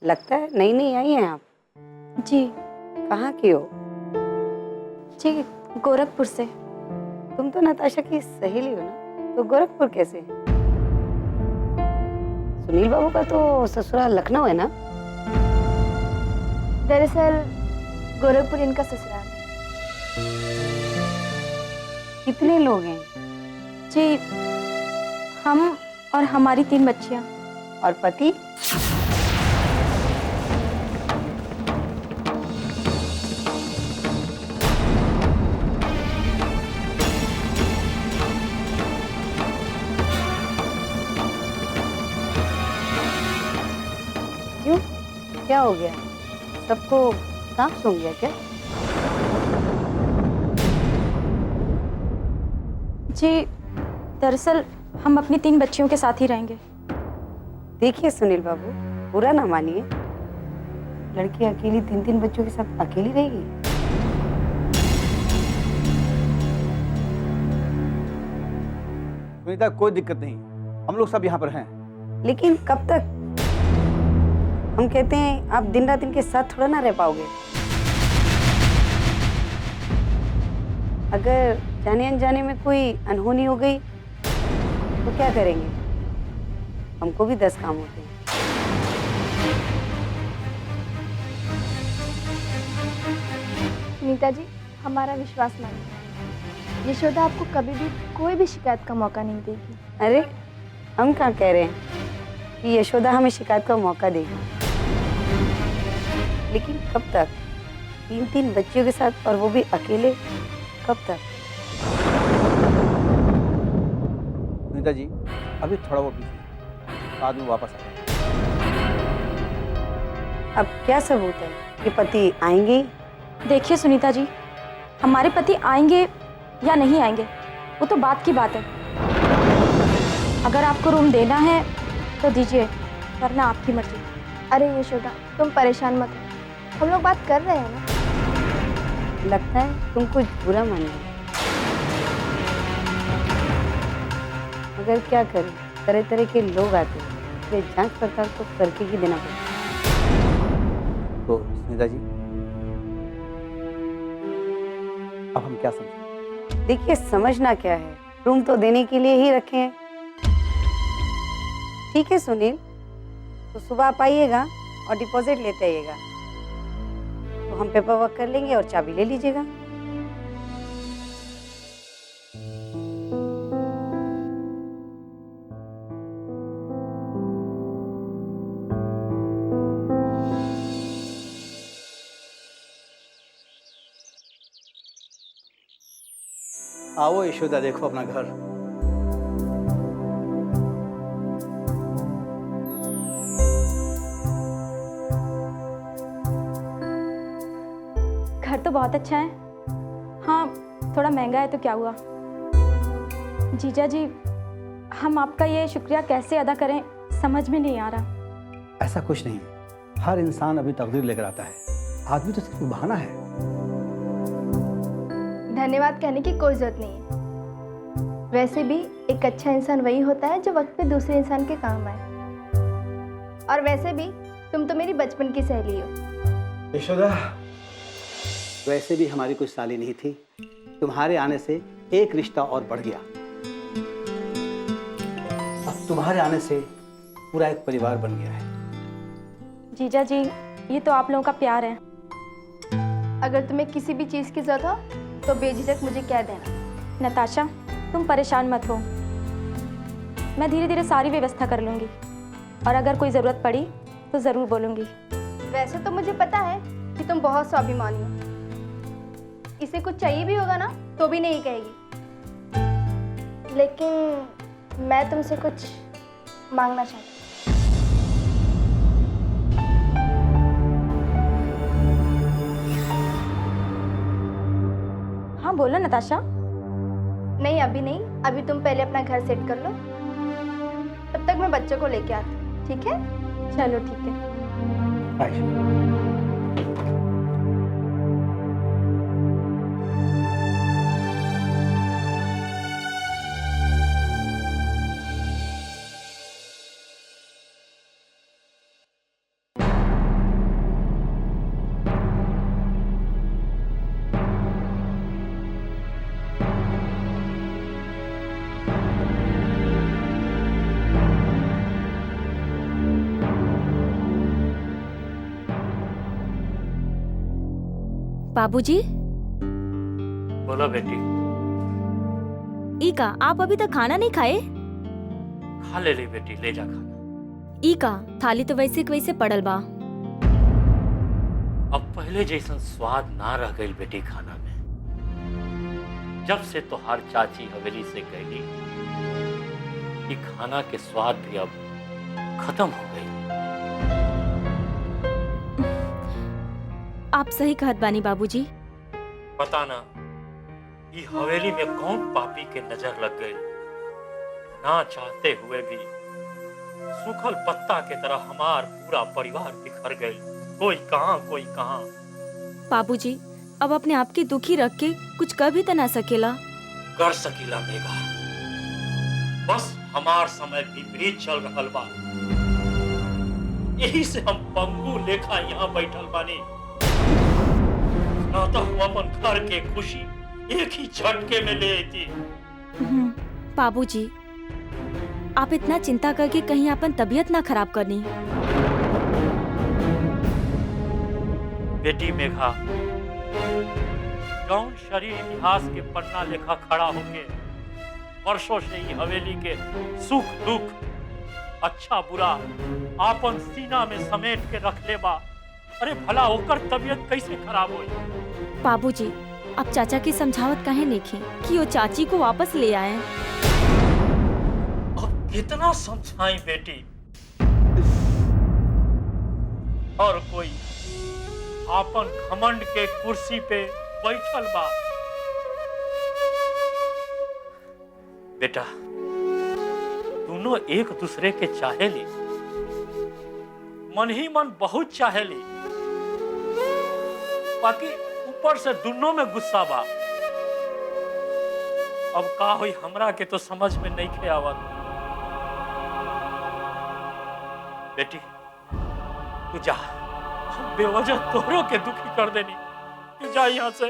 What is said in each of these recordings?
लगता है नई नई आई हैं आप। जी कहाँ की हो? जी, गोरखपुर से। तुम तो नताशा की सहेली हो ना, तो गोरखपुर कैसे? सुनील बाबू का तो ससुराल लखनऊ है ना? दरअसल गोरखपुर इनका ससुराल है। कितने लोग हैं? जी, हम और हमारी 3 बच्चियां। और पति? क्यों, क्या हो गया? सबको सांप सूंघ गया क्या? जी, दरअसल हम अपनी 3 बच्चियों के साथ ही रहेंगे। देखिए सुनील बाबू, बुरा ना मानिए, लड़की अकेली 3 बच्चों के साथ अकेली रहेगी? सुनीता, कोई दिक्कत नहीं, हम लोग सब यहाँ पर हैं। लेकिन कब तक? हम कहते हैं आप दिन रात इनके साथ थोड़ा ना रह पाओगे। अगर जाने अनजाने में कोई अनहोनी हो गई तो क्या करेंगे? हमको भी 10 काम होते हैं। सुनीता जी, हमारा विश्वास मानिए, यशोदा आपको कभी भी कोई भी शिकायत का मौका नहीं देगी। अरे, हम कहाँ कह रहे हैं कि यशोदा हमें शिकायत का मौका देगी, लेकिन कब तक? 3 बच्चियों के साथ, और वो भी अकेले, कब तक? सुनीता जी, अभी थोड़ा वो बिजी, बाद में वापस आएंगे। अब क्या सबूत है कि पति आएंगे ही? देखिए सुनीता जी, हमारे पति आएंगे या नहीं आएंगे वो तो बात की बात है। अगर आपको रूम देना है तो दीजिए, वरना आपकी मर्जी। अरे यशोदा, तुम परेशान मत हो, हम लोग बात कर रहे हैं ना। लगता है तुम कुछ बुरा मान रहे। मगर क्या करें, तरह तरह के लोग आते हैं, इसलिए जांच पड़ताल तो करके ही देना पड़ता है। तो सुनीता जी, अब हम क्या समझें? देखिए, समझना क्या है, रूम तो देने के लिए ही रखे हैं। ठीक है सुनील, तो सुबह आप आइएगा और डिपॉजिट लेते आइएगा, तो हम पेपर वर्क कर लेंगे और चाबी ले लीजिएगा। आओ यशोदा, देखो अपना घर। घर तो बहुत अच्छा है। हाँ, थोड़ा महंगा है तो क्या हुआ। जीजा जी, हम आपका ये शुक्रिया कैसे अदा करें समझ में नहीं आ रहा। ऐसा कुछ नहीं, हर इंसान अभी तकदीर लेकर आता है, आदमी तो सिर्फ बहाना है। धन्यवाद कहने की कोई जरूरत नहीं है। वैसे भी एक अच्छा इंसान वही होता है जो वक्त पे दूसरे इंसान के काम आए। और वैसे भी तुम तो मेरी बचपन की सहेली हो। यशोदा, वैसे भी हमारी कोई साली नहीं थी, तुम्हारे आने से एक रिश्ता और बढ़ गया। अब तुम्हारे आने से पूरा एक परिवार बन गया है। जीजा जी, ये तो आप लोगों का प्यार है। अगर तुम्हें किसी भी चीज़ की जरूरत हो तो बेझिझक मुझे कह देना। नताशा, तुम परेशान मत हो, मैं धीरे धीरे सारी व्यवस्था कर लूँगी, और अगर कोई ज़रूरत पड़ी तो ज़रूर बोलूँगी। वैसे तो मुझे पता है कि तुम बहुत स्वाभिमानी हो, इसे कुछ चाहिए भी होगा ना तो भी नहीं कहेगी, लेकिन मैं तुमसे कुछ मांगना चाहती हूँ। हाँ बोलो नताशा। नहीं, अभी नहीं, अभी तुम पहले अपना घर सेट कर लो, तब तक मैं बच्चों को लेके आती हूँ, ठीक है? चलो ठीक है। बाबूजी। बोलो बेटी। ईका, आप अभी तक खाना नहीं खाए? खा ले ली बेटी, ले जा खाना। ईका, थाली तो वैसे के वैसे पड़ल बा। अब पहले जैसा स्वाद ना रह गई बेटी खाना में। जब से तोहार चाची हवेली से गई कि खाना के स्वाद भी अब खत्म हो गई। आप सही कहत बानी बाबूजी। पता ना ये हवेली में कौन पापी के नजर लग गई, ना चाहते हुए भी सूखल पत्ता के तरह हमार पूरा परिवार बिखर गए। कोई कहां कोई कहां। बाबूजी, अब अपने आप की दुखी रख के कुछ कर भी तो ना सकेला। कर सकीला मेघा, बस हमार समय विपरीत चल रहल बा। यही से हम पंगु लेखा यहाँ बैठल बानी। ना तो हम अपन घर के खुशी एक ही झटके में ले आती। बाबूजी, आप इतना चिंता करके कहीं अपन तबीयत ना खराब करनी। बेटी मेघा, जौन शरीर इतिहास के पन्ना लेखा खड़ा होके वर्षों से ही हवेली के सुख दुख अच्छा बुरा आपन सीना में समेट के रख ले बा। अरे भला होकर तबीयत कैसे खराब हुई? बाबूजी, आप चाचा की समझावत काहे नहीं कि वो चाची को वापस ले आए? अब कितना समझाई बेटी। और कोई आपन घमंड के कुर्सी पे बैठल बा। बेटा, दोनों एक दूसरे के चाहेली, मन ही मन बहुत चाहेली, बाकी ऊपर से दोनों में गुस्सा बा। अब का हुई हमरा के तो समझ में नहीं खे आवत। बेटी तू जा, हम बेवजह तोहरों के दुखी कर देनी। तू जा यहाँ से।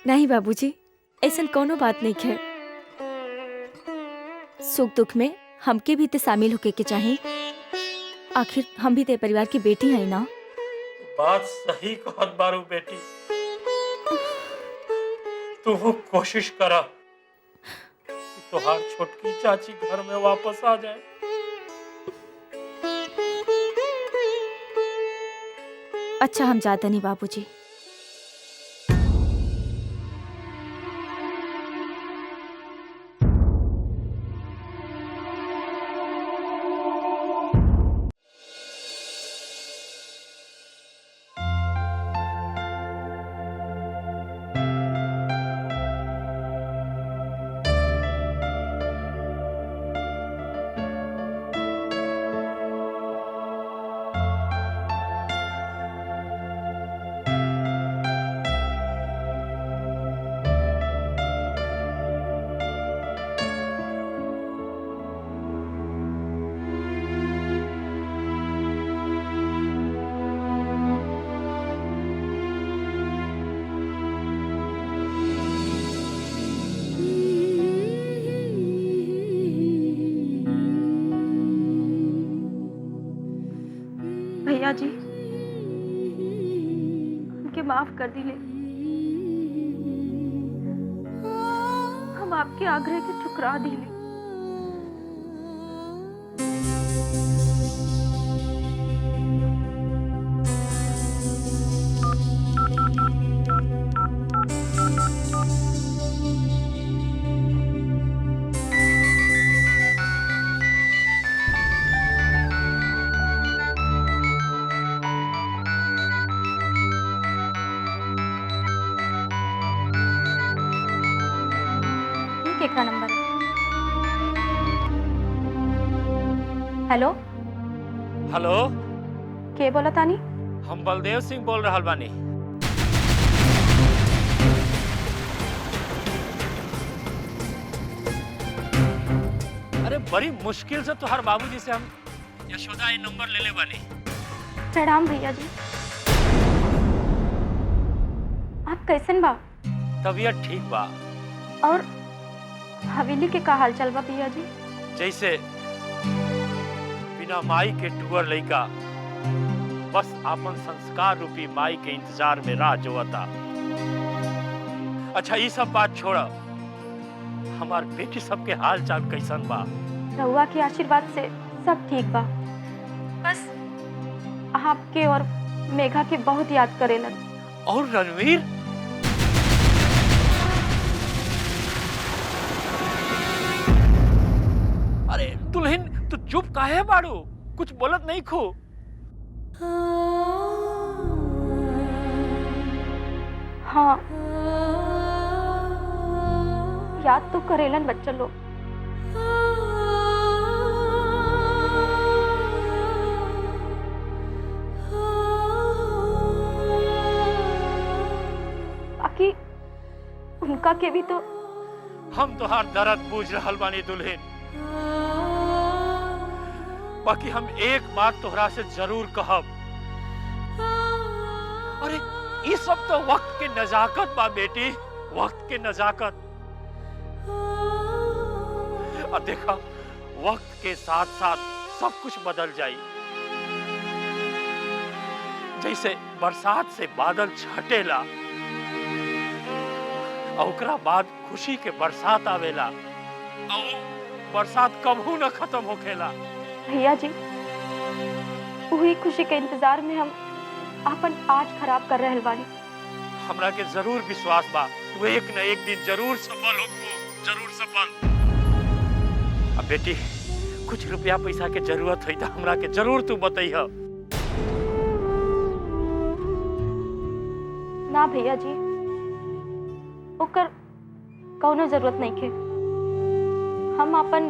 नहीं बाबूजी, ऐसा कोनो बात नहीं है। सुख दुख में हमके भी ते शामिल होके के चाहिए। आखिर हम भी ते परिवार की बेटी है ना। बात सही कहत बारू बेटी। तू कोशिश करा कि तोहार छोटकी चाची घर में वापस आ जाए। अच्छा, हम जाते नहीं बाबूजी। भैया जी, हमके माफ कर दिले। हम आपके आग्रह के ठुकरा दिले। केकरा नंबर है? हेलो हेलो, के बोला तानी? हम बलदेव सिंह बोल रहल बानी। अरे बड़ी मुश्किल से तुहार बाबूजी से हम यशोदा ये नंबर ले ले बानी। प्रणाम भैया जी। आप कैसन बा? तबीयत ठीक बा। और हवेली के का हाल चल बा भैया जी? जैसे बिना माई के टूअर लइका बस आपन संस्कार रूपी माई के इंतजार में राह जोता। अच्छा ये सब बात छोड़ा, हमार बेटी सबके हाल चाल कैसन बा? रहुआ के आशीर्वाद से सब ठीक बा। बस आपके और मेघा के बहुत याद करेलन। और रणवीर? अरे दुल्हन तू चुप काहे बाड़ू? कुछ बोलत नहीं खो। हाँ, याद तो करेलन बच्चा लोग। बाकी उनका के भी तो हम तोहार दर्द बूझ रहल बानी दुल्हन। बाकी हम एक बात तोहरा से जरूर कहब। अरे ये सब तो वक्त के नजाकत बा बेटी, वक्त के नजाकत। और देखा वक्त के साथ साथ सब कुछ बदल जाई। जैसे बरसात से बादल छटेला और ओकरा बाद खुशी के बरसात आवेला और बरसात कबहू न खत्म होखेला। भैया जी, वही खुशी के इंतजार में हम अपन आज खराब कर रहल बानी। हमरा के जरूर विश्वास बा तू एक न एक दिन जरूर सफल होगू, जरूर सफल। अब बेटी कुछ रुपया पैसा के जरूरत है तो हमरा के जरूर तू बताइह। ना भैया जी, ओकर कौनो जरूरत नहीं के। हम अपन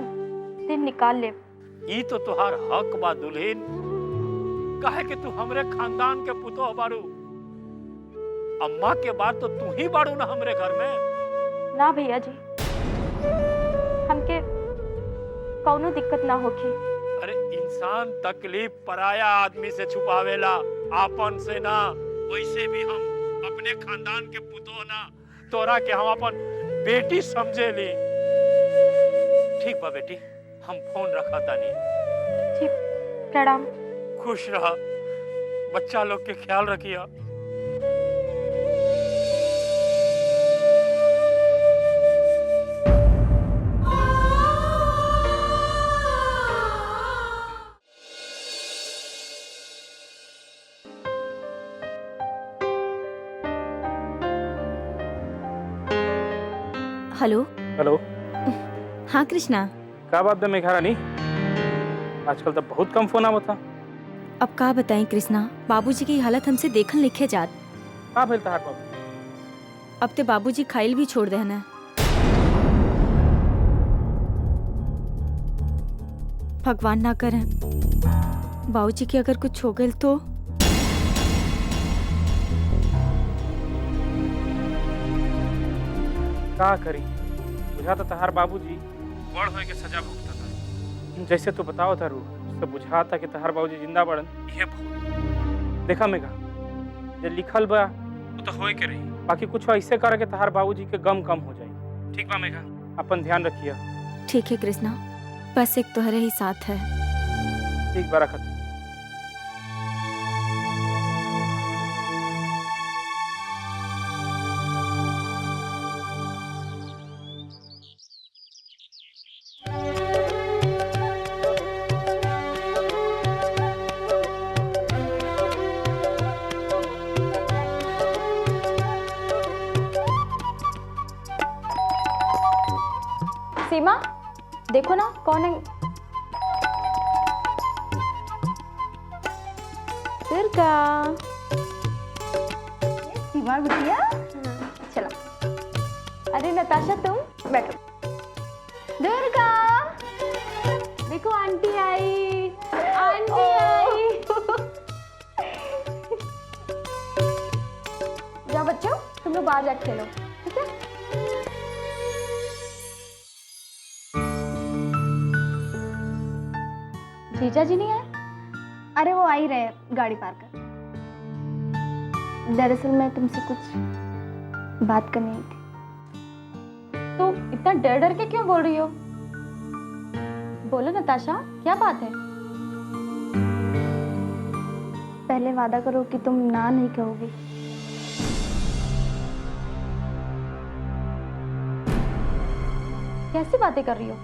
दिन निकाल ले। ई तो तुहार हक बा दुल्हन, काहे कि तू हमरे खानदान के पुतोह बारू। अम्मा के बाद तो तू ही बारू ना हमरे घर में। ना भैया जी, हमके कौनो दिक्कत ना होगी। अरे इंसान तकलीफ पराया आदमी से छुपावेला, आपन से ना। वैसे भी हम अपने खानदान के पुतोह ना, तोरा के हम अपन बेटी समझे ली। ठीक बा बेटी, हम फोन रखा तानी। जी, प्रणाम। खुश रहा, बच्चा लोग के ख्याल रखिया। हेलो। हेलो। हाँ कृष्णा। का बात है मेघा रानी, आजकल तो बहुत कम फोन आवत था। अब का बताएं कृष्णा, बाबूजी की हालत हमसे देखल लिखे जात। का भेल तहार बाबू? अब ते बाबूजी खाइल भी छोड़ देना। भगवान ना करे बाबूजी की अगर कुछ हो गए तो। का करी, बुझा तो तहार बाबूजी बड़ होए के सजा भुगता था। जैसे तू बताओ था रू, उससे बुझाता कि तहार बाबूजी जिंदा बड़न। ये बहुत देखा मेघा, जे लिखल बा वो तो होए के रही। बाकी कुछ ऐसे करे के तहार बाबूजी के गम कम हो जाए। ठीक बा मेघा, अपन ध्यान रखिए। ठीक है कृष्णा, बस एक तुम्हारे ही साथ है। ठीक बा, रखत। सीमा, देखो ना कौन है। दुर्गा। सीमा बिटिया, चला। अरे नताशा, तुम बैठो। दुर्गा, देखो आंटी आई, आंटी आई। जाओ बच्चों, तुम लोग बाहर जाके खेलो, ठीक है? जीजा जी नहीं आए? अरे वो आ ही रहे, गाड़ी पार कर। दरअसल मैं तुमसे कुछ बात करनी थी। तो इतना डर डर के क्यों बोल रही हो? बोलो नताशा, क्या बात है? पहले वादा करो कि तुम ना नहीं कहोगी। कैसी बातें कर रही हो?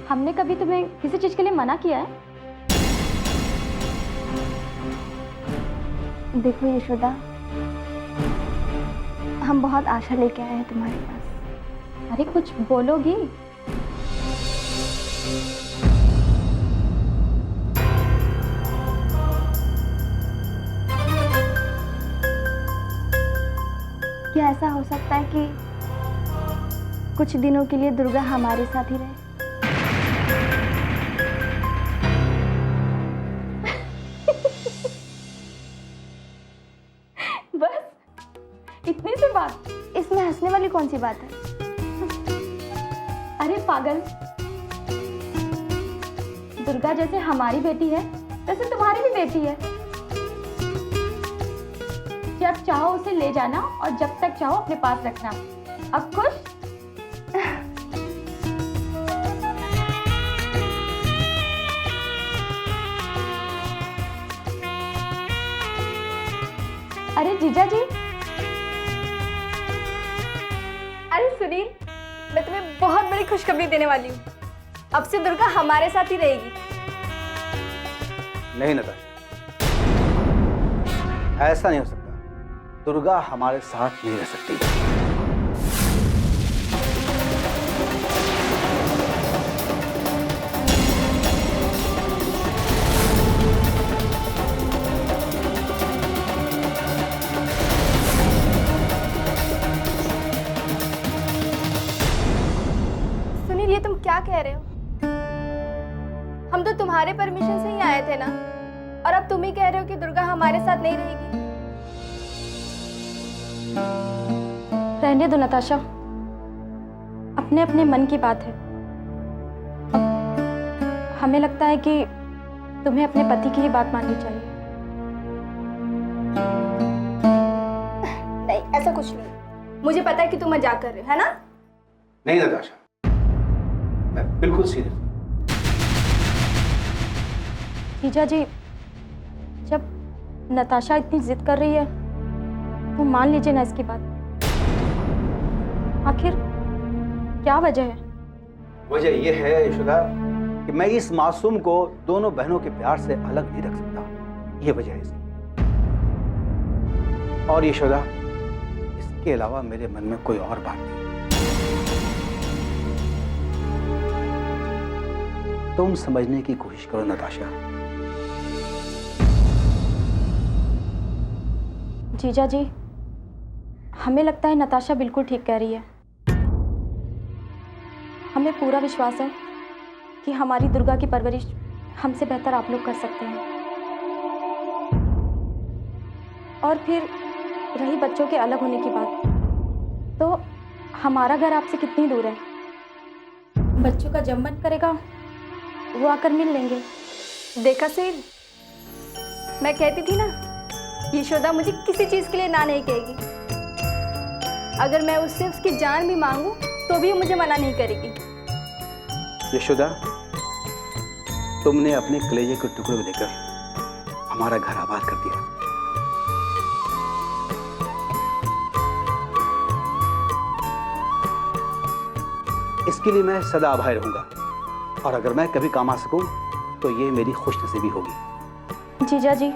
हमने कभी तुम्हें किसी चीज के लिए मना किया है? देखो यशोदा, हम बहुत आशा लेके आए हैं तुम्हारे पास। अरे कुछ बोलोगी? क्या ऐसा हो सकता है कि कुछ दिनों के लिए दुर्गा हमारे साथ ही रहे? बस इतनी सी बात? इसमें हंसने वाली कौन सी बात है? अरे पागल, दुर्गा जैसे हमारी बेटी है वैसे तुम्हारी भी बेटी है। जब चाहो उसे ले जाना और जब तक चाहो अपने पास रखना। अब खुश? अरे जीजा जी। अरे सुनील, मैं तुम्हें बहुत बड़ी खुशखबरी देने वाली हूँ। अब से दुर्गा हमारे साथ ही रहेगी। नहीं नताशा, ऐसा नहीं हो सकता। दुर्गा हमारे साथ नहीं रह सकती। सुनील, ये तुम क्या कह रहे हो? हम तो तुम्हारे परमिशन से ही आए थे ना, और अब तुम ही कह रहे हो कि दुर्गा हमारे साथ नहीं रहेगी। रहने दो नताशा, अपने अपने मन की बात है। अब हमें लगता है कि तुम्हें अपने पति की ही बात माननी चाहिए। नहीं, ऐसा कुछ नहीं। मुझे पता है कि तुम मजाक कर रहे हो, है ना? नहीं नताशा, मैं बिल्कुल सीरियस। जीजा जी, जब नताशा इतनी जिद कर रही है तो मान लीजिए ना इसकी बात। आखिर क्या वजह है? वजह यह है यशोदा कि मैं इस मासूम को दोनों बहनों के प्यार से अलग नहीं रख सकता। यह वजह है इसकी। और यशोदा, इसके अलावा मेरे मन में कोई और बात नहीं। तुम समझने की कोशिश करो नताशा। जीजा जी, हमें लगता है नताशा बिल्कुल ठीक कह रही है। हमें पूरा विश्वास है कि हमारी दुर्गा की परवरिश हमसे बेहतर आप लोग कर सकते हैं। और फिर रही बच्चों के अलग होने की बात, तो हमारा घर आपसे कितनी दूर है? बच्चों का जब मन करेगा वो आकर मिल लेंगे। देखा सुनील, मैं कहती थी ना, यशोदा मुझे किसी चीज के लिए ना नहीं कहेगी। अगर मैं उससे उसकी जान भी मांगू तो भी मुझे मना नहीं करेगी। यशोदा, तुमने अपने कलेजे के टुकड़े को देकर हमारा घर आबाद कर दिया। इसके लिए मैं सदा आभारी रहूंगा, और अगर मैं कभी काम आ सकूं तो ये मेरी खुशनसीबी होगी। जीजा जी,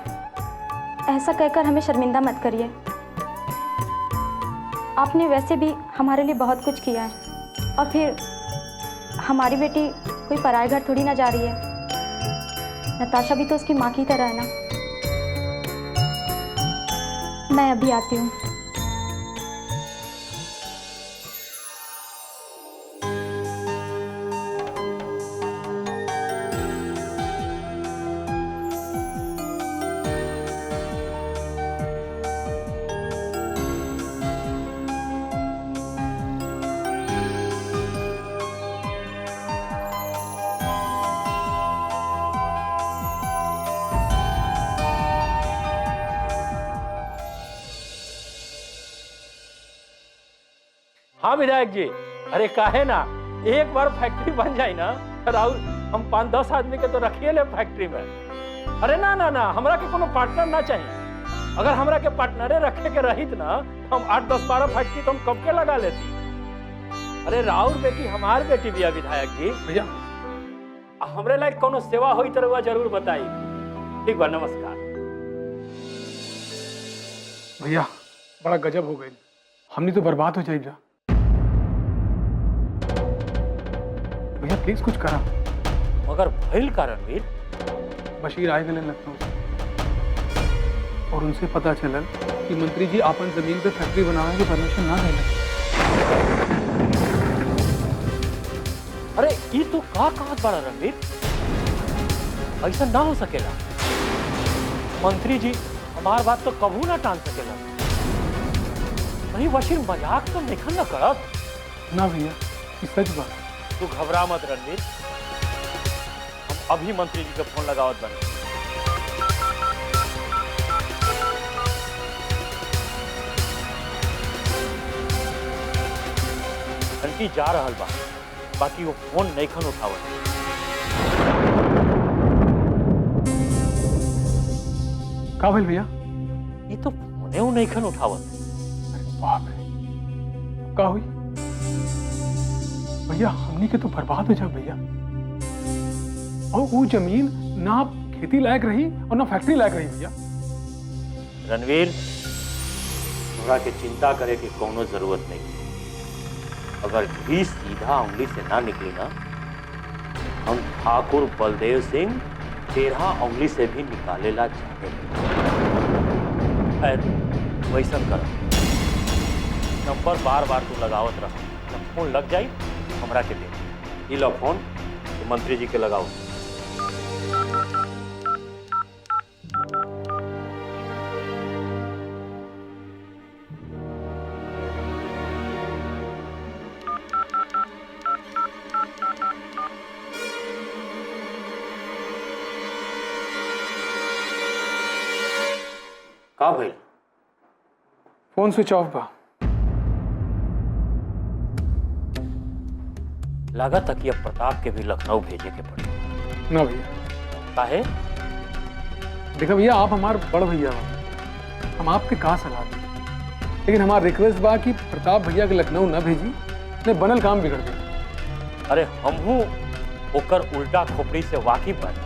ऐसा कहकर हमें शर्मिंदा मत करिए। आपने वैसे भी हमारे लिए बहुत कुछ किया है, और फिर हमारी बेटी कोई पराये घर थोड़ी ना जा रही है। नताशा भी तो उसकी माँ की तरह है ना। मैं अभी आती हूँ। हाँ विधायक जी, अरे काहे ना, एक बार फैक्ट्री बन जाए ना, राहुल हम 5-10 आदमी के तो रखिए ले फैक्ट्री में। अरे ना ना ना, हमरा के कोनो पार्टनर ना चाहिए। अगर हमरा के पार्टनरे रखे के रहित ना, हम 8-10-12 फैक्ट्री तो हम कब के लगा लेती। अरे राउर बेटी हमार बेटी भी है विधायक जी। भैया हमरे लायक कोनो सेवा होई तो रउआ जरूर बताई। ठीक बा, नमस्कार। भैया बड़ा गजब हो गई, हमने तो बर्बाद हो जाएगा। भैया प्लीज कुछ करा। मगर भइल का रणवीर? बशीर आए गए लखनऊ से और उनसे पता चलल कि मंत्री जी आपन जमीन पे फैक्ट्री बनाने की परमिशन ना देना। अरे ये तू का कहत बड़ा रणवीर? ऐसा ना हो सकेला। मंत्री जी हमार बात तो कबू ना टाल सकेला। नहीं बशीर मजाक तो नहीं ना करत। ना भैया ये सच बात। तू घबरा मत रणवीर, हम अभी मंत्री जी का फोन लगावत बने। घंटी जा रहल बा, बाकी वो फोन नहीं खन उठावत। का भइल भैया? ये तो फोने वो नहीं खन उठावत। बाप रे, का हुई भैया? हमनी के तो बर्बाद हो जा भैया। और वो जमीन ना खेती लायक रही और ना फैक्ट्री लायक रही भैया। रणवीर, तोरा के चिंता करे की कोनो जरूरत नहीं। अगर भी सीधा उंगली से ना निकली ना, हम ठाकुर बलदेव सिंह 13 उंगली से भी निकालेला चाहते हैं। खैर वैसन कर, नंबर बार तू लगावत रह। जब फोन लग जाई हमरा के दे। ये लो फोन, तो मंत्री जी के लगाओ। का भइल? फोन स्विच ऑफ बा। लगा तक कि अब प्रताप के भी लखनऊ भेजे के पड़े। ना भैया। काहे? देखा भैया, आप हमारे बड़ भैया बा, हम आपके कहा सलाह दी, लेकिन हमारा रिक्वेस्ट बा कि प्रताप भैया के लखनऊ न भेजी, ने बनल काम बिगड़ गए। अरे हमहू ओकर उल्टा खोपड़ी से वाकिफ बानी।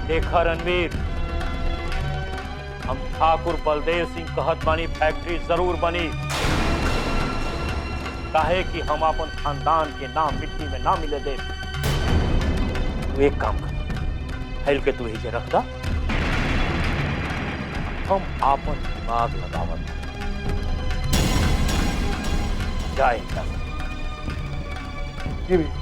देखा रणवीर, हम ठाकुर बलदेव सिंह कहत बानी फैक्ट्री जरूर बनी। काहे कि हम अपन खानदान के नाम मिट्टी में ना मिले दे। तू एक काम कर, फैल के तू ही रख दा, हम आपन दिमाग लगावत जाए। जी भैया।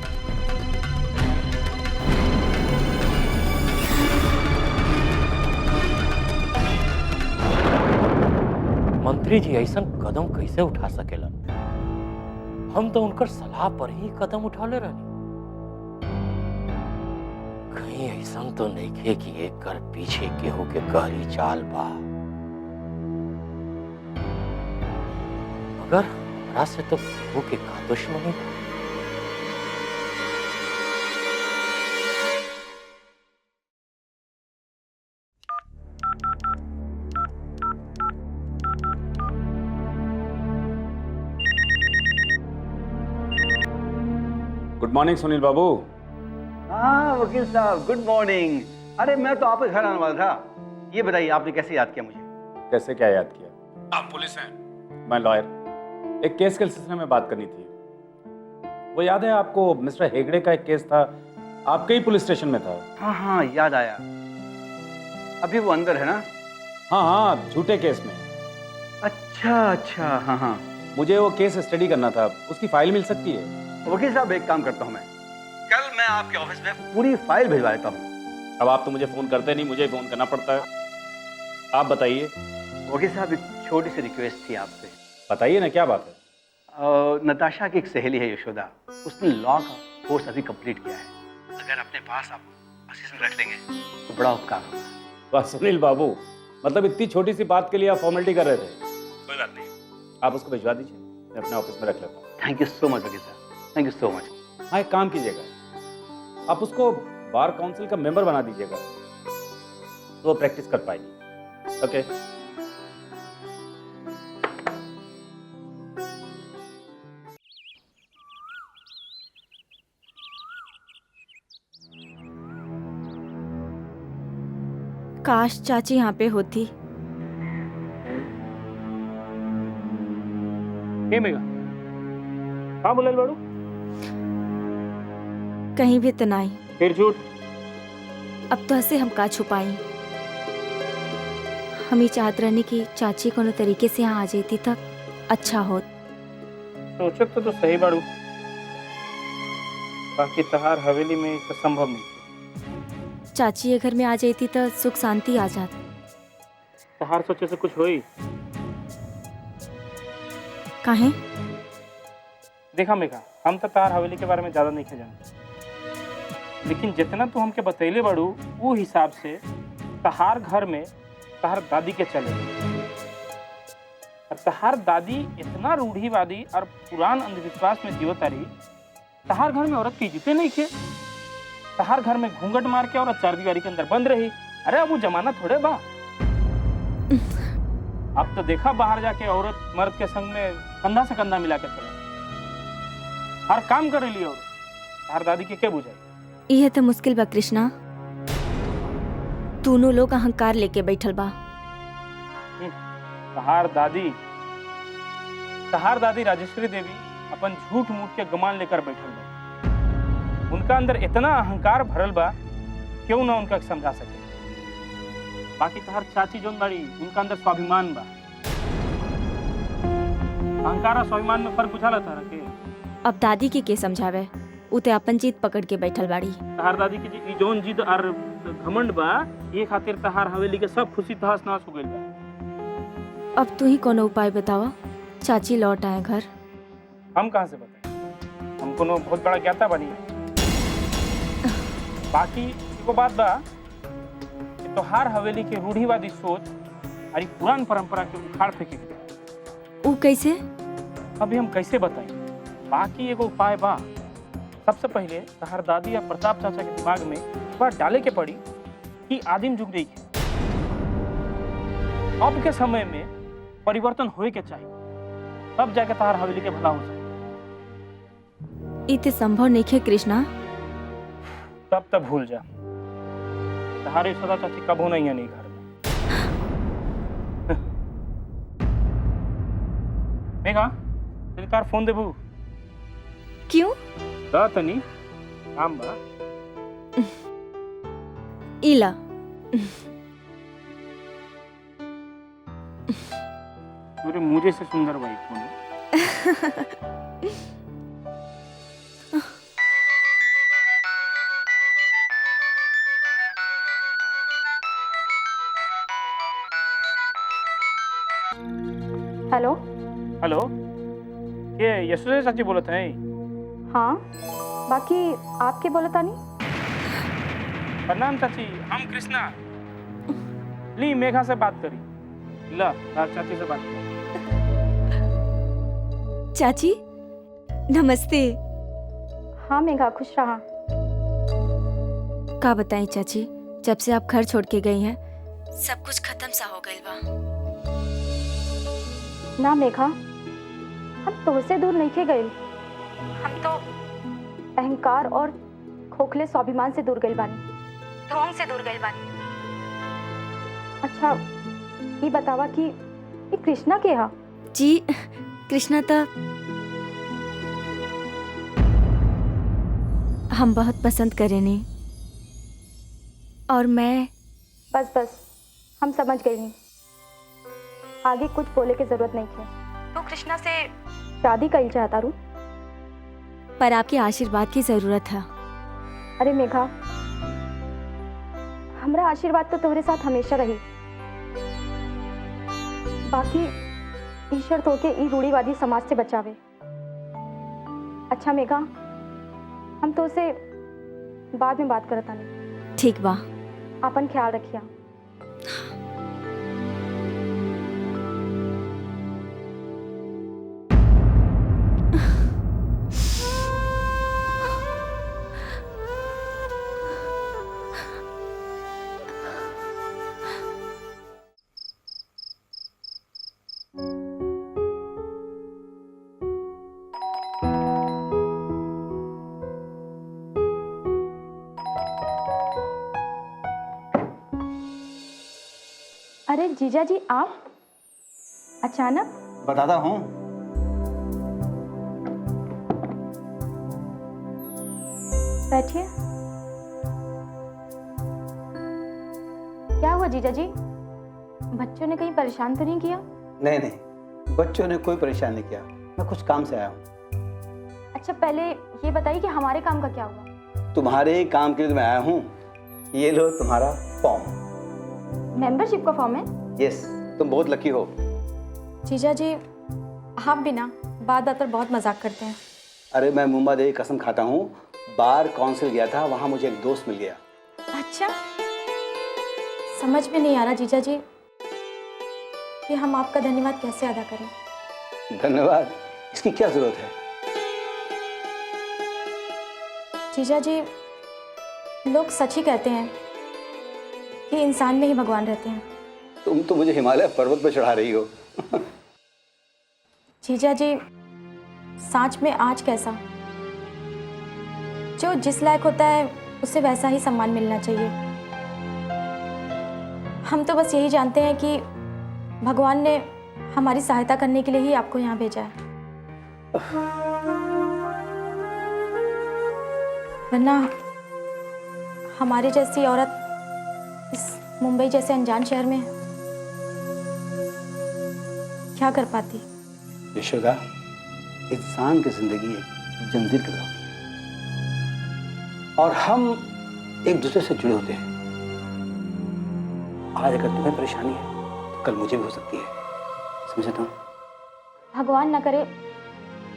मंत्री जी ऐसा कदम कैसे उठा सकेला? हम तो उनकर सलाह पर ही कदम उठाले रहनी। कहीं ऐसा तो नहीं खे कि एक कर पीछे केहू के गहरी चाल बा। मगर हमरा से तो केहू के का दुश्मनी बा। गुड मॉर्निंग सुनील बाबू। हाँ वकील साहब, गुड मॉर्निंग। अरे मैं तो आपके घर आने वाला था। ये बताइए आपने कैसे याद किया मुझे? कैसे क्या याद किया? आप पुलिस हैं, मैं लॉयर। एक केस के सिलसिले में बात करनी थी। वो याद है आपको, मिस्टर हेगड़े का एक केस था, आपके ही पुलिस स्टेशन में था। हाँ हाँ याद आया। अभी वो अंदर है ना? हाँ हाँ, झूठे केस में। अच्छा हाँ हाँ। मुझे वो केस स्टडी करना था, उसकी फाइल मिल सकती है? वकील साहब एक काम करता हूँ, मैं कल मैं आपके ऑफिस में पूरी फाइल भिजवा देता हूँ। अब आप तो मुझे फोन करते नहीं, मुझे फोन करना पड़ता है। आप बताइए। वकील साहब एक छोटी सी रिक्वेस्ट थी आपसे। बताइए ना, क्या बात है? नताशा की एक सहेली है यशोदा, उसने लॉ का कोर्स अभी कंप्लीट किया है। अगर अपने पास आप असिस्टेंट रख लेंगे तो बड़ा उपकार होगा। वाह सुनील बाबू, मतलब इतनी छोटी सी बात के लिए आप फॉर्मेलिटी कर रहे थे। कोई बात नहीं, आप उसको भिजवा दीजिए, मैं अपने ऑफिस में रख लेता हूँ। थैंक यू सो मच वकील साहब, थैंक यू सो मच। हाँ एक काम कीजिएगा, आप उसको बार काउंसिल का मेंबर बना दीजिएगा, तो वो प्रैक्टिस कर पाएगी। ओके? काश चाची यहाँ पे होती। हे मेघा, हाँ बोलल बड़ू? कहीं भी तनाई। फिर झूठ। अब तो हसे हम का छुपाई। हम ही चाहत रहने की चाची कोनो तरीके से यहाँ आ जाती तक अच्छा होत। सोचत तो सही बाड़ू, बाकी तहार हवेली में तो संभव नहीं। चाची ये घर में आ जाती तो सुख शांति आ जात। तहार सोचे से कुछ होई? काहे? देखा मेघा, हम तो तहार हवेली के बारे में ज्यादा नहीं जानते, लेकिन जितना तू हमके बतैले बाड़ू वो हिसाब से तहार घर में तहार दादी के चले, और तहार दादी इतना रूढ़िवादी और पुरान अंधविश्वास में जीवत रही। तहार घर में औरत की इज्जतें नहीं थे, तहार घर में घूंघट मार के औरत चार दीवारी के अंदर बंद रही। अरे अब वो जमाना थोड़े बा। अब तो देखा बाहर जाके औरत मर्द के संग में कंधा से कंधा मिला के चले, हर काम कर रही औरत। तहार दादी के क्या बुझाई? यह तो मुश्किल बा कृष्णा। दोनों लोग अहंकार लेके बैठल बा। तहार दादी राजेश्वरी देवी अपन झूठ मूठ के गुमान लेकर बैठल बा। उनका अंदर इतना अहंकार भरल बा, क्यों ना उनका समझा सके। बाकी तहार चाची जोन बाड़ी, उनका अंदर स्वाभिमान बा। अहंकार और स्वाभिमान में फर्क बुझाला तारा के? अब दादी के समझावे, उते अपन जीत पकड़ के बैठल बाड़ी। तहार दादी की जी जोन जिद और घमंड बा, ये खातिर तहार हवेली के सब खुशी तहस नहस हो गइल बा। अब तू ही कोनो उपाय बतावा, चाची लौट आए घर। हम कहाँ से बताएं? हम कोनो बहुत बड़ा ज्ञाता बनी है। बाकी एगो बात बा कि तोहार हवेली के रूढ़िवादी सोच और पुरान परंपरा के उखाड़ फेंके के। ऊ कैसे? अभी हम कैसे बताएं? बाकी एगो उपाय बा। सबसे पहले तहार दादी या प्रताप चाचा के दिमाग में बात डाले के पड़ी कि आदिम युग नहीं है, अब के समय में परिवर्तन होए के चाहिए, तब जाके तहार हवेली के भला हो सके। इते संभव नहीं है कृष्णा। तब तक भूल जा, तहारी सदा चाची कबो नहीं है नहीं घर में। मेघा, तेरी तार फोन देबू? क्यों? दा तनी काम बा। इला मेरे मुझे से सुंदर भाई फोन। हेलो। हेलो, ये यशोदा चाची बोलत हैं? हाँ, बाकी आपके बोला था नहीं? प्रणाम चाची, हम कृष्णा। ली मेघा से बात करी। ला चाची से बात करी। चाची नमस्ते। हाँ मेघा, खुश रहा। का बताएं चाची, जब से आप घर छोड़ के गई हैं सब कुछ खत्म सा हो गइल बा। ना मेघा, हम तोहसे दूर नहीं के गए। हम तो अहंकार और खोखले स्वाभिमान से दूर गइल बानी, ढोंग से दूर गइल बानी। अच्छा ये बतावा कि ये कृष्णा के हा? जी कृष्णा तो हम बहुत पसंद करेनी, और मैं बस हम समझ गए नहीं, आगे कुछ बोले की जरूरत नहीं है। तो कृष्णा से शादी कईल चाहता रू? पर आपके आशीर्वाद की जरूरत है। अरे मेघा, हमरा आशीर्वाद तो तुम्हारे साथ हमेशा रही। बाकी ईश्वर तो के ई रूढ़िवादी समाज से बचावे। अच्छा मेघा, हम तो उसे बाद में बात करता नहीं। ठीक बा। अपन ख्याल रखिया। अरे जीजा जी, आप अचानक? बताता हूँ। बैठिए। क्या हुआ जीजा जी? बच्चों ने कहीं परेशान तो नहीं किया? नहीं नहीं, बच्चों ने कोई परेशान नहीं किया, मैं कुछ काम से आया हूँ। अच्छा, पहले ये बताइए कि हमारे काम का क्या हुआ? तुम्हारे ही काम के लिए तो मैं आया हूँ। ये लो तुम्हारा फॉर्म। मेंबरशिप का फॉर्म है? यस, तुम बहुत लकी हो। जीजा जी, आप भी ना बात बात पर बहुत मजाक करते हैं। अरे मैं मुंबा देवी कसम खाता हूँ, बार काउंसिल गया था, वहाँ मुझे एक दोस्त मिल गया। अच्छा, समझ में नहीं आ रहा जीजा जी कि हम आपका धन्यवाद कैसे अदा करें। धन्यवाद, इसकी क्या जरूरत है? जीजा जी, लोग सच ही कहते हैं कि इंसान में ही भगवान रहते हैं। तुम तो मुझे हिमालय पर्वत पर चढ़ा रही हो। जीजा जी, सांच में आँच कैसा, जो जिस लायक होता है उसे वैसा ही सम्मान मिलना चाहिए। हम तो बस यही जानते हैं कि भगवान ने हमारी सहायता करने के लिए ही आपको यहाँ भेजा है, वरना हमारे जैसी औरत इस मुंबई जैसे अनजान शहर में क्या कर पाती। यशोदा, इंसान की जिंदगी एक जंजीर की तरह, और हम एक दूसरे से जुड़े होते हैं। आज अगर तुम्हें परेशानी है तो कल मुझे भी हो सकती है, समझे तुम? भगवान न करे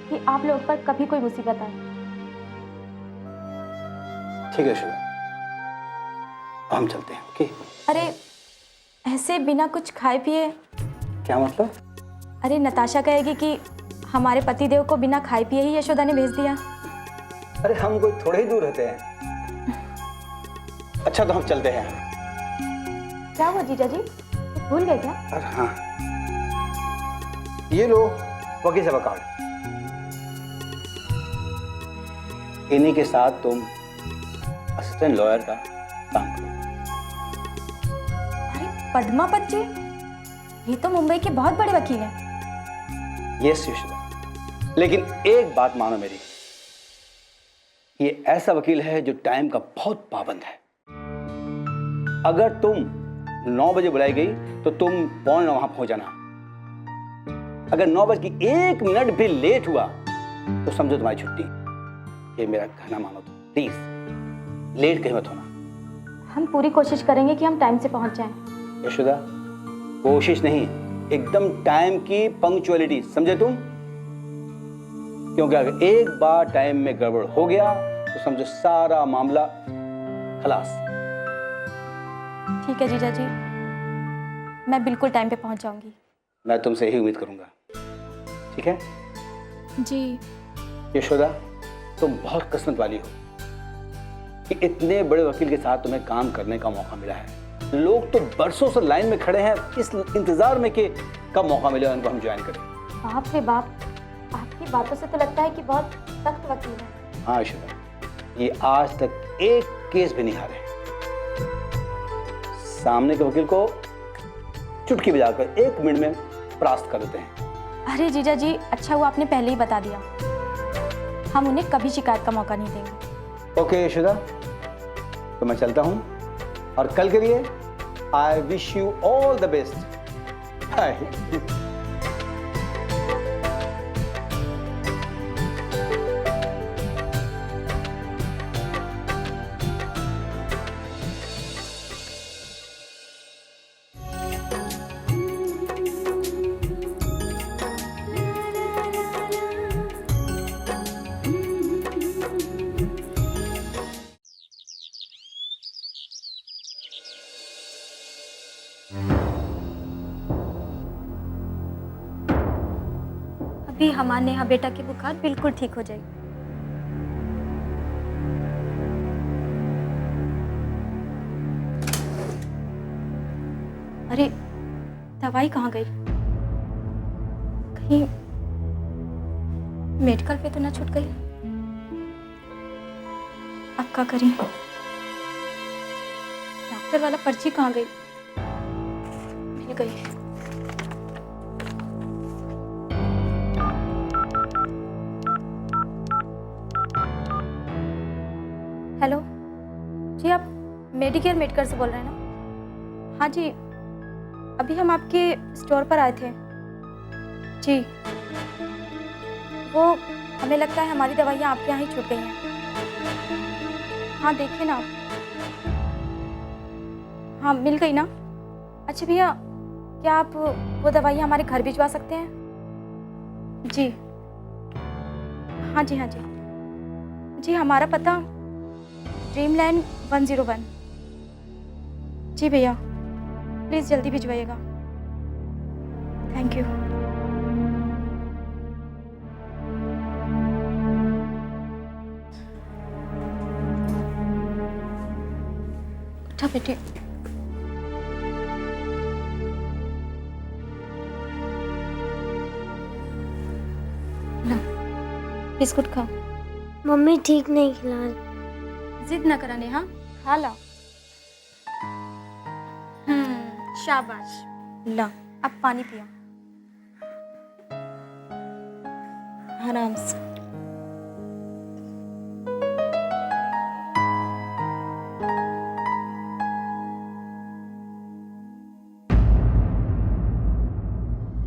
कि आप लोग पर कभी कोई मुसीबत आए। ठीक है यशोदा, हम चलते हैं। ओके? अरे ऐसे बिना कुछ खाए पिए? क्या मतलब? अरे नताशा कहेगी कि हमारे पतिदेव को बिना खाए पिए ही यशोदा ने भेज दिया। अरे हम कोई थोड़े ही दूर रहते हैं। अच्छा तो हम चलते हैं। क्या हुआ जीजा जी, कुछ भूल गए क्या? अरे हाँ, ये लो वकील साहब कार्ड। इन्हीं के साथ तुम असिस्टेंट लॉयर का काम करो। अरे पद्मापत जी, ये तो मुंबई के बहुत बड़े वकील हैं। यस यशोदा, लेकिन एक बात मानो मेरी, ये ऐसा वकील है जो टाइम का बहुत पाबंद है। अगर तुम 9 बजे बुलाई गई तो तुम 8:45 वहां पहुंच जाना। अगर 9:01 भी लेट हुआ तो समझो तुम्हारी छुट्टी। ये मेरा कहना मानो तो प्लीज लेट कहीं मत होना। हम पूरी कोशिश करेंगे कि हम टाइम से पहुंच जाएं। यशोदा, कोशिश नहीं, एकदम टाइम की पंक्चुअलिटी, समझे तुम? क्योंकि अगर एक बार टाइम में गड़बड़ हो गया तो समझो सारा मामला खलास। ठीक है जीजा जी, मैं बिल्कुल टाइम पे पहुंच जाऊंगी। मैं तुमसे यही उम्मीद करूंगा, ठीक है? जी। यशोदा, तुम बहुत किस्मत वाली हो कि इतने बड़े वकील के साथ तुम्हें काम करने का मौका मिला है। लोग तो बरसों से लाइन में खड़े हैं इस इंतजार में कि कब मौका मिले उनको हम ज्वाइन करें। बाप रे बाप, आपकी बातों से तो लगता है कि बहुत सख्त वकील है। हाँ यशोदा, ये आज तक एक केस भी नहीं हारे। सामने के वकील को चुटकी बजाकर 1 मिनट में परास्त कर देते हैं। अरे जीजा जी, अच्छा हुआ आपने पहले ही बता दिया, हम उन्हें कभी शिकायत का मौका नहीं देंगे। ओके यशोदा, तो मैं चलता हूं, और कल के लिए I wish you all the best. Bye. अभी हमारे नेहा बेटा की बुखार बिल्कुल ठीक हो जाएगी। अरे दवाई कहाँ गई? कहीं मेडिकल पे तो ना छूट गई। अब क्या करें? डॉक्टर वाला पर्ची कहाँ गई? मिल गई। हेलो जी, आप मेडिकेयर मेडिकल से बोल रहे हैं ना? हाँ जी, अभी हम आपके स्टोर पर आए थे जी। वो हमें लगता है हमारी दवाइयाँ आपके यहाँ ही छूट गई हैं। हाँ देखिए ना, हाँ मिल गई ना? अच्छा भैया, क्या आप वो दवाइयाँ हमारे घर भिजवा सकते हैं? जी हाँ जी, हाँ जी जी। हमारा पता ड्रीमलैंड 101। जी भैया, प्लीज़ जल्दी भिजवाइएगा। Thank you. उठा बेटे। ला, बिस्कुट खा। मम्मी ठीक नहीं खिला रही। जिद न कराने, हाँ खा ला। शाबाश। ला, अब पानी पिया आराम से।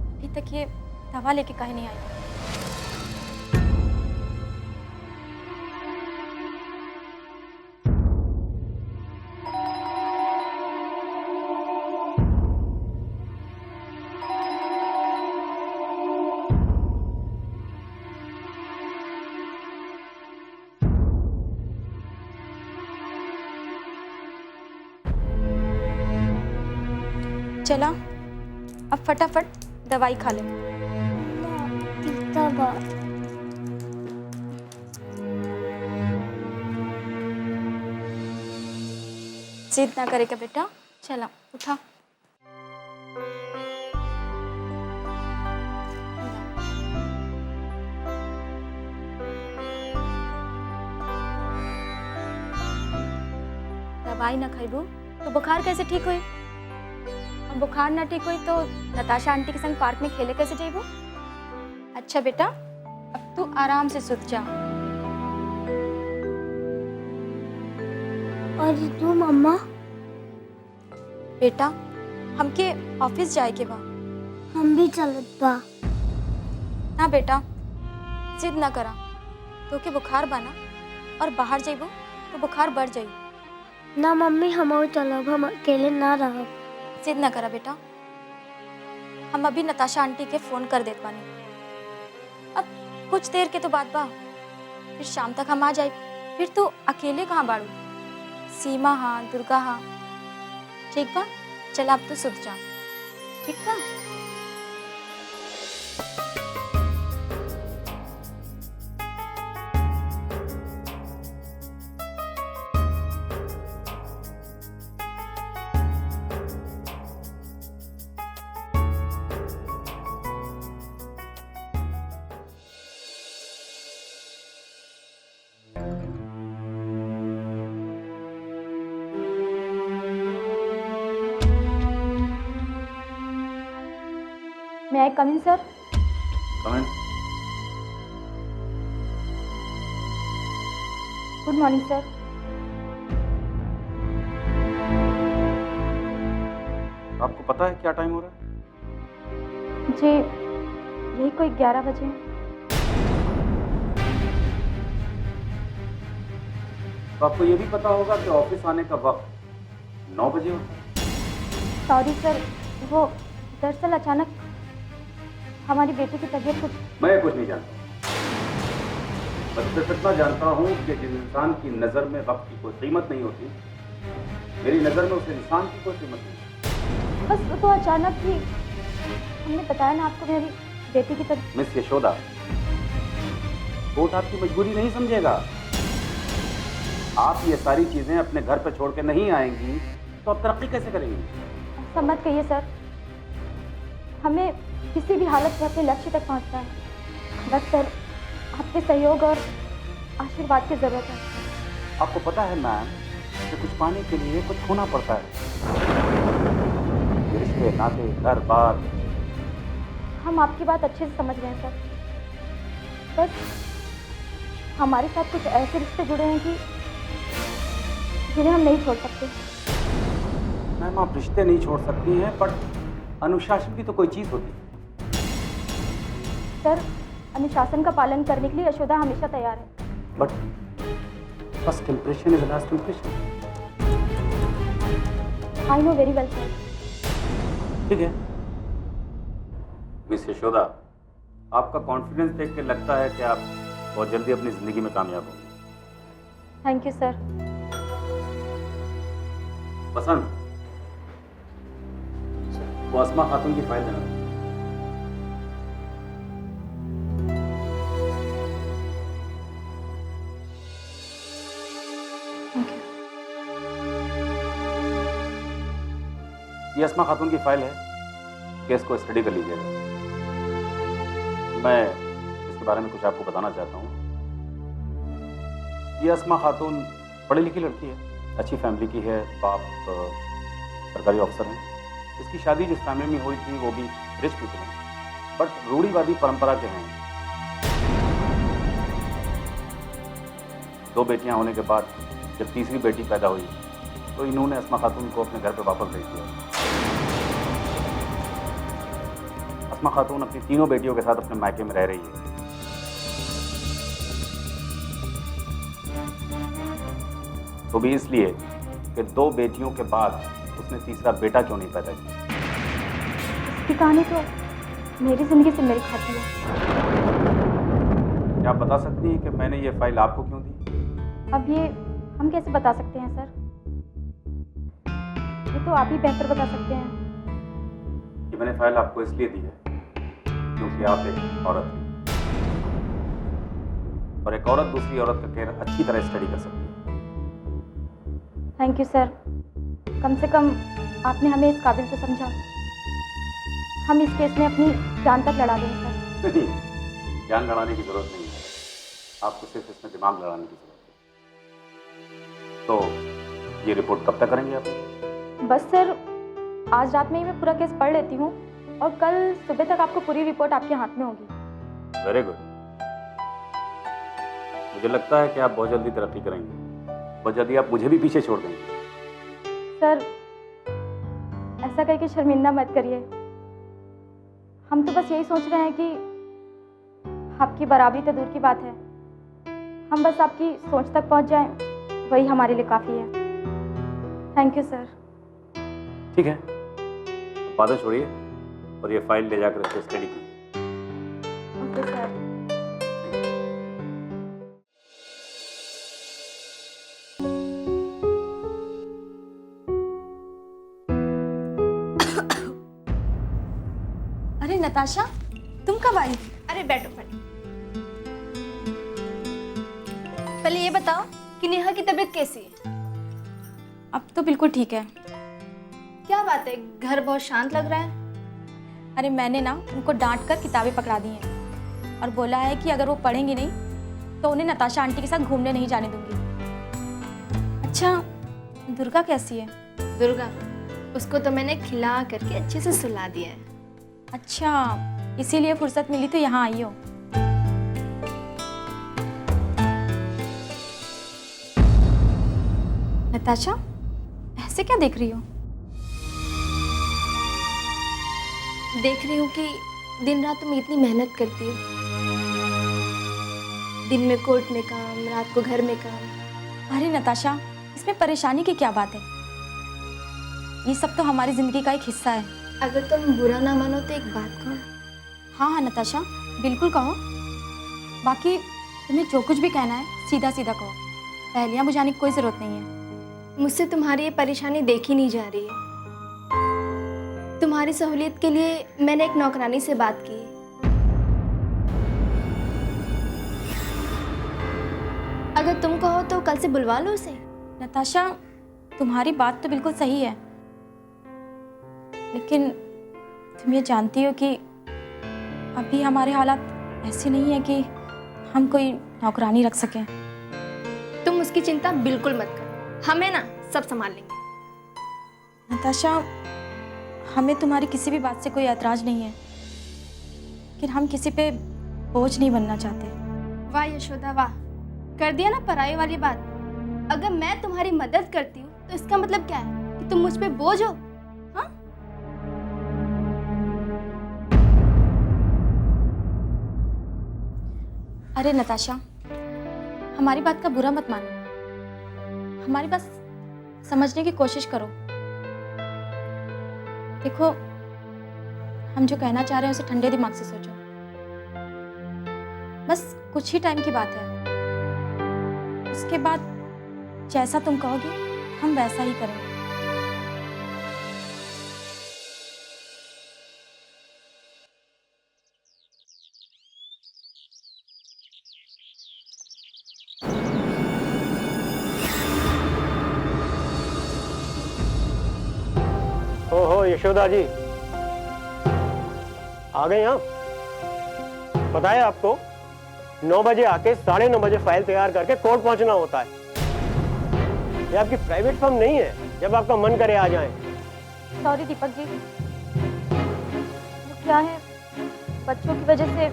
अभी तक ये दवा लेके काहे नहीं आई? चला, अब फटाफट दवाई खा ले। जिद ना करेगा बेटा, चला उठा। दवाई ना खाइबू तो बुखार कैसे ठीक हुई? और बुखार ना ठीक हुई तो नताशा आंटी के संग पार्क में खेले कैसे जाइबू? अच्छा बेटा, अब तू आराम से सुत जा। और तू मम्मा? बेटा, हमके ऑफिस जाए के बा। हम भी चलत बा। ना बेटा, जिद ना करा। तो के बुखार बना और बाहर जाइबू तो बुखार बढ़ जाई। ना मम्मी, हम और चलब, हम अकेले ना रहब। जिद ना करा बेटा, हम अभी नताशा आंटी के फोन कर देत बानी। अब कुछ देर के तो बात बा, फिर शाम तक हम आ जाए। फिर तू अकेले कहाँ बाड़ू? सीमा हाँ, दुर्गा हाँ। ठीक बा, चल अब तो सुत जा। ठीक बा? May I come in, sir? Come in. Good morning, sir. आपको पता है क्या टाइम हो रहा है? जी, यही कोई 11 बजे। तो आपको ये भी पता होगा कि ऑफिस आने का वक्त 9 बजे होता है। सॉरी सर, वो दरअसल अचानक हमारी बेटी की तबीयत कुछ। मैं कुछ नहीं जानता, बस सिर्फ इतना जानता हूँ कि जिस इंसान की नज़र में वक्त की कोई कीमत नहीं होती, मेरी नज़र में उस इंसान की कोई कीमत नहीं। बस वो तो अचानक ही हमने बताया ना आपको मेरी बेटी की तबीयत। मिस यशोदा, कोर्ट आपकी मजबूरी नहीं समझेगा। आप ये सारी चीजें अपने घर पर छोड़ के नहीं आएंगी तो आप तरक्की कैसे करेंगी? ऐसा मत कहिए सर, हमें किसी भी हालत में अपने लक्ष्य तक पहुंचना है। बस सर आपके सहयोग और आशीर्वाद की ज़रूरत है। आपको पता है मैम कि कुछ पाने के लिए कुछ खोना पड़ता है। ये रिश्ते, नाते, घर बार। हम आपकी बात अच्छे से समझ रहे हैं सर। बस हमारे साथ कुछ ऐसे रिश्ते जुड़े हैं कि जिन्हें हम नहीं छोड़ सकते। मैम आप रिश्ते नहीं छोड़ सकती हैं, पर अनुशासन भी तो कोई चीज होती है। सर अनुशासन का पालन करने के लिए यशोदा हमेशा तैयार है। But first impression is last impression. I know very well sir. ठीक है मिस यशोदा, आपका कॉन्फिडेंस देख के लगता है कि आप बहुत जल्दी अपनी जिंदगी में कामयाब होंगे। Thank you sir. पसंद वो अस्मा खातून की फाइल देना। Thank you. ये अस्मा खातून की फाइल है, केस को स्टडी कर लीजिएगा। मैं इसके बारे में कुछ आपको बताना चाहता हूँ। ये अस्मा खातून पढ़ी लिखी लड़की है, अच्छी फैमिली की है, बाप सरकारी ऑफिसर हैं। इसकी शादी जिस फैमिली में हुई थी वो भी रिच पीपल हैं, बट रूढ़िवादी परंपरा के हैं। 2 बेटियां होने के बाद जब तीसरी बेटी पैदा हुई तो इन्होंने अस्मा खातून को अपने घर पर वापस भेज दिया। अस्मा खातून अपनी 3 बेटियों के साथ अपने मायके में रह रही है। तो भी इसलिए कि 2 बेटियों के बाद उसने तीसरा बेटा क्यों नहीं पैदा किया। इसकी कहानी तो मेरी जिंदगी से मेल खाती है। क्या आप बता सकती हैं कि मैंने ये फाइल आपको क्यों दी? अब ये हम कैसे बता सकते हैं सर? ये तो आप ही बेहतर बता सकते हैं। ये मैंने फाइल आपको इसलिए दी है क्योंकि आप एक औरत हैं और एक औरत दूसरी औरत का केयर अच्छी तरह स्टडी कर सकती है। Thank you sir. कम से कम आपने हमें इस काबिल तो समझा। हम इस केस में अपनी जान तक लड़ा देंगे सर। नहीं, जान लड़ाने की जरूरत नहीं है, आपको सिर्फ इसमें दिमाग लड़ाने की जरूरत है। तो ये रिपोर्ट कब तक करेंगे आप? बस सर आज रात में ही मैं पूरा केस पढ़ लेती हूँ और कल सुबह तक आपको पूरी रिपोर्ट आपके हाथ में होगी। Very good. मुझे लगता है कि आप बहुत जल्दी तरक्की करेंगे, बहुत जल्दी आप मुझे भी पीछे छोड़ देंगे। सर ऐसा करके शर्मिंदा मत करिए। हम तो बस यही सोच रहे हैं कि आपकी बराबरी तो दूर की बात है, हम बस आपकी सोच तक पहुंच जाएं, वही हमारे लिए काफ़ी है। Thank you sir. ठीक है, बातें छोड़िए और ये फाइल ले जाकर इसको स्टडी कीजिए। Okay sir. अरे नताशा, तुम कब आई? अरे बैठो पहले ये बताओ कि नेहा की तबीयत कैसी है? अब तो बिल्कुल ठीक है। क्या बात है, घर बहुत शांत लग रहा है। अरे मैंने ना उनको डांट कर किताबें पकड़ा दी हैं और बोला है कि अगर वो पढ़ेंगी नहीं तो उन्हें नताशा आंटी के साथ घूमने नहीं जाने दूंगी। अच्छा, दुर्गा कैसी है? दुर्गा, उसको तो मैंने खिला करके अच्छे से सुला दिया है। अच्छा, इसीलिए फुर्सत मिली तो यहाँ आई हो। नताशा, ऐसे क्या देख रही हो? देख रही हूँ कि दिन रात तुम इतनी मेहनत करती हो। दिन में कोर्ट में काम, रात को घर में काम। अरे नताशा, इसमें परेशानी की क्या बात है? ये सब तो हमारी जिंदगी का एक हिस्सा है। अगर तुम बुरा ना मानो तो एक बात कहो। हाँ हाँ नताशा, बिल्कुल कहो। बाकी तुम्हें जो कुछ भी कहना है सीधा सीधा कहो, पहलियां बुझाने की कोई ज़रूरत नहीं है। मुझसे तुम्हारी ये परेशानी देखी नहीं जा रही है। तुम्हारी सहूलियत के लिए मैंने एक नौकरानी से बात की। अगर तुम कहो तो कल से बुलवा लो उसे। नताशा, तुम्हारी बात तो बिल्कुल सही है, लेकिन तुम ये जानती हो कि अभी हमारे हालात ऐसे नहीं है कि हम कोई नौकरानी रख सकें। तुम उसकी चिंता बिल्कुल मत करो, हमें ना सब संभाल लेंगे। नताशा, हमें तुम्हारी किसी भी बात से कोई ऐतराज नहीं है, लेकिन हम किसी पे बोझ नहीं बनना चाहते। वाह यशोदा वाह, कर दिया ना पराई वाली बात। अगर मैं तुम्हारी मदद करती हूँ तो इसका मतलब क्या है कि तुम मुझ पे बोझ हो? हाँ? अरे नताशा, हमारी बात का बुरा मत मानो, हमारी बात समझने की कोशिश करो। देखो, हम जो कहना चाह रहे हैं उसे ठंडे दिमाग से सोचो। बस कुछ ही टाइम की बात है, उसके बाद जैसा तुम कहोगे हम वैसा ही करेंगे। ओहो यशोदा जी, आ गए आप? पता है आपको, 9 बजे आके 9:30 बजे फाइल तैयार करके कोर्ट पहुंचना होता है। ये आपकी प्राइवेट फर्म नहीं है, जब आपका मन करे आ जाएं। सॉरी दीपक जी, वो क्या है, बच्चों की वजह से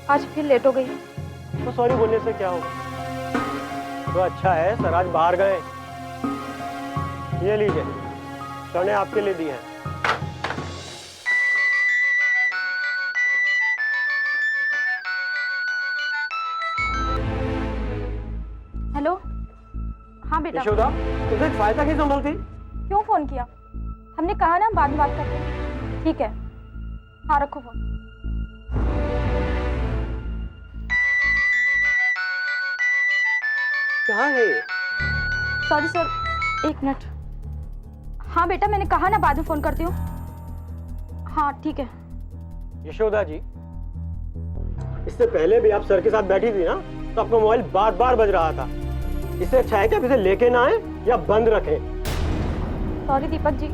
आज फिर लेट हो गई। तो सॉरी बोलने से क्या होगा? तो अच्छा है सर आज बाहर गए। ये लीजिए, सर ने आपके लिए दी है। हेलो, हाँ बेटा। यशोदा, तुझे फायदा की संभलती? क्यों फोन किया? हमने कहा ना बाद में बात करते हैं। ठीक है, हाँ रखो फोन। कहाँ है ये? Sorry sir, 1 minute. हाँ बेटा, मैंने कहा ना बाद में फोन करती हूँ। हाँ ठीक है। यशोदा जी, इससे पहले भी आप सर के साथ बैठी थी ना, तो आपका मोबाइल बार बार बज रहा था। इससे अच्छा है कि आप इसे लेके ना आए या बंद रखें। सॉरी दीपक जी,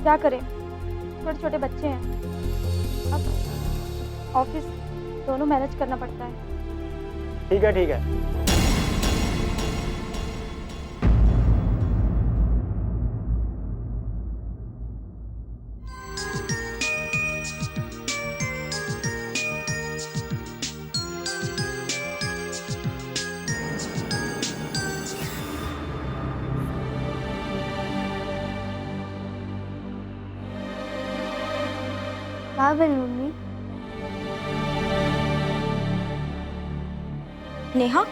क्या करें, छोटे छोटे बच्चे हैं, अब ऑफिस दोनों मैनेज करना पड़ता है। ठीक है ठीक है। का भेल मम्मी? नेहा,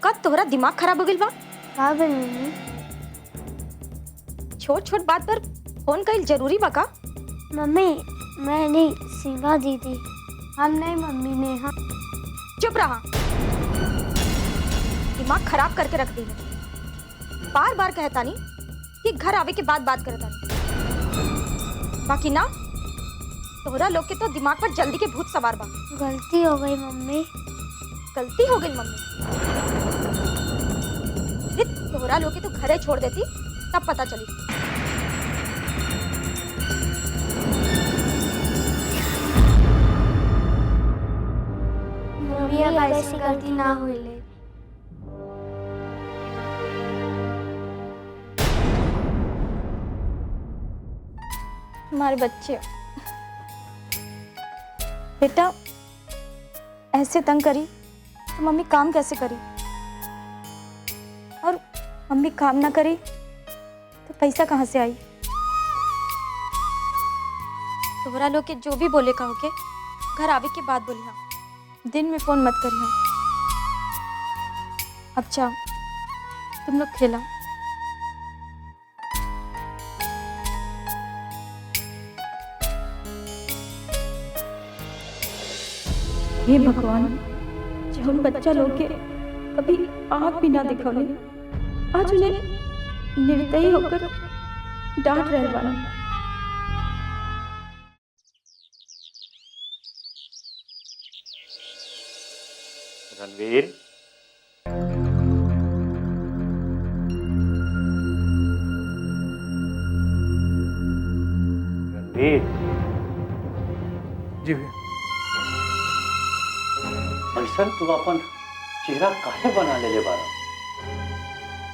का तोहरा दिमाग खराब हो गइल बा? का भेल मम्मी? छोट छोट बात पर फोन कईल जरूरी बा का? मम्मी मैं नहीं, सीमा दीदी। हम नहीं मम्मी, नेहा। चुप रहा, दिमाग खराब करके रख दी है। बार बार कहता नहीं कि घर आवे के बाद बात करता नहीं, बाकी ना तोहरा लोग के तो दिमाग पर जल्दी के भूत सवार बा। गलती हो गई मम्मी। गलती हो गई मम्मी? अरे तोहरा लोग के तो घरे छोड़ देती तब पता चली। मम्मी अब ऐसी गलती ना हुई ले। हमारे बच्चे बेटा ऐसे तंग करी तो मम्मी काम कैसे करी, और मम्मी काम ना करी तो पैसा कहाँ से आई? तोहरा लोग के जो भी बोले कहो के घर आवे के बाद बोली हाँ, दिन में फोन मत करी हाँ। अब जाओ तुम लोग खेला। हे भगवान, जो हम बच्चा लोग के कभी आँख भी ना दिखौले, आज उन्हें निर्दयी होकर डांट रहे बानी। रणवीर, रणवीर, जी भैया। ऐसा तू अपन चेहरा काहे बना ले बारा?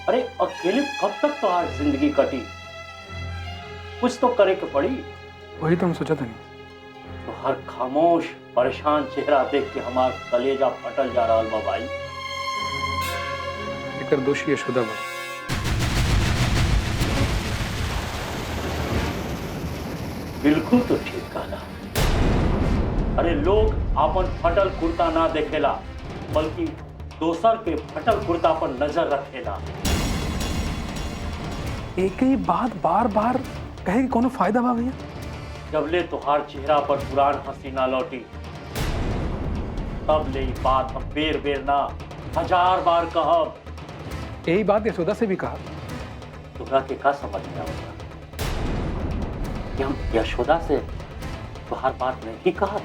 अरे अकेले कब तक तो आज जिंदगी कटी? कुछ तो करे के पड़ी। वही तो हम सोचा था नहीं। तो हर खामोश परेशान चेहरा देख के हमार कलेजा फटल जा रहा बा भाई। एकर दोषी यशोदा बा। बिल्कुल तो ठीक कहला। अरे लोग अपन फटल कुर्ता ना देखेला, बल्कि दोसर के फटल कुर्ता पर नजर रखेला। एक ही बात बार बार कहे कि कोनो फायदा बा भैया? जबले तुहार चेहरा पर पुरान हंसी ना लौटी, तब ले ई बात हम बेर बेर ना 1000 बार कहब। यही बात यशोदा से भी कहा। तुहरा के का समझ में आवता कि हम यशोदा से तुहार बात नहीं कहा?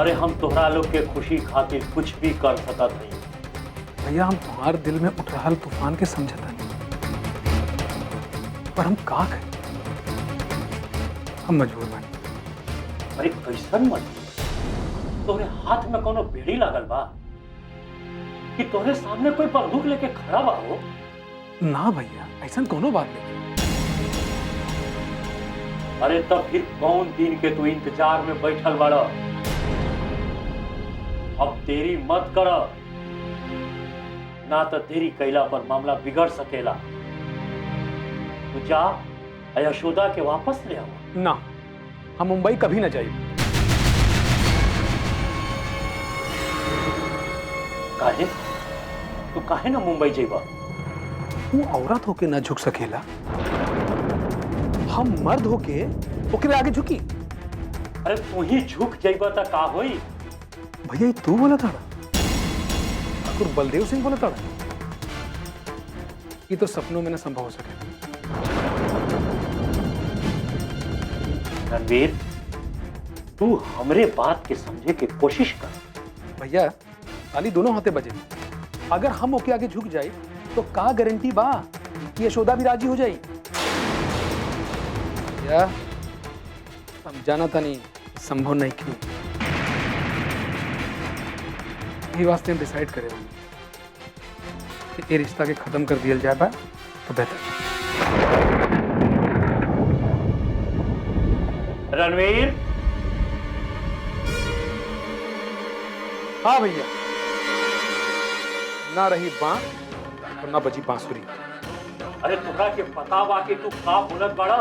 अरे हम तुहरा लोग के खुशी खातिर कुछ भी कर सकत नहीं। भैया हम तुम्हारे दिल में उठ रहा तूफान के समझता नहीं, पर हम का करें? हम मजबूर बने। अरे कैसन मजबूर? तोहरे हाथ में कोनो बेड़ी लागल बा कि तोहरे सामने कोई बंदूक लेके खड़ा बा हो? ना भैया, ऐसा कोनो बात नहीं। अरे तब फिर कौन दिन के तू इंतजार में बैठल बड़ा? अब देरी मत कर, ना तो देरी कैला पर मामला बिगड़ सकेला। तू जा यशोदा के वापस ले आओ। ना, हम मुंबई कभी ना जाइए। काहे? तू काहे ना मुंबई जेबा? तू औरत होके ना झुक सकेला, हम मर्द होके ओकरे आगे झुकी। अरे तू ही झुक जेबा त का होई? भैया ये तू बोला था? ठाकुर बलदेव सिंह बोला था? ये तो सपनों में ना संभव हो सके। रणवीर, तू हमरे बात के समझे के कोशिश कर। भैया ताली दोनों हाथे बजे। अगर हम ओके आगे झुक जाए तो का गारंटी बा कि यशोदा भी राजी हो जाए? या समझाना था नहीं, संभव नहीं क्यों? यही वास्ते हम डिसाइड करे कि ये रिश्ता के खत्म कर दिया जाए बा तो बेहतर। रणवीर। हाँ भैया, ना रही बां और ना बजी बांसुरी। अरे तुहरा के पता बा कि तू का बोलत बड़ा?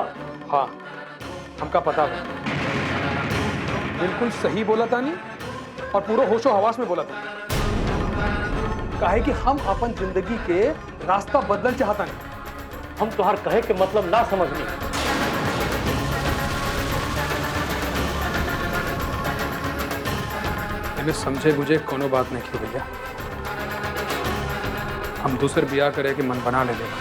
हाँ, हमका पता बा। बिल्कुल सही बोला था नहीं, और पूरा होशो हवास में बोला था। काहे कि हम अपन जिंदगी के रास्ता बदलना चाहता नहीं। हम तुहार कहे के मतलब ना समझनी। इन्हें समझे बुझे कोनो बात नहीं की भैया। हम दूसरे ब्याह करे कि मन बना ले लेगा।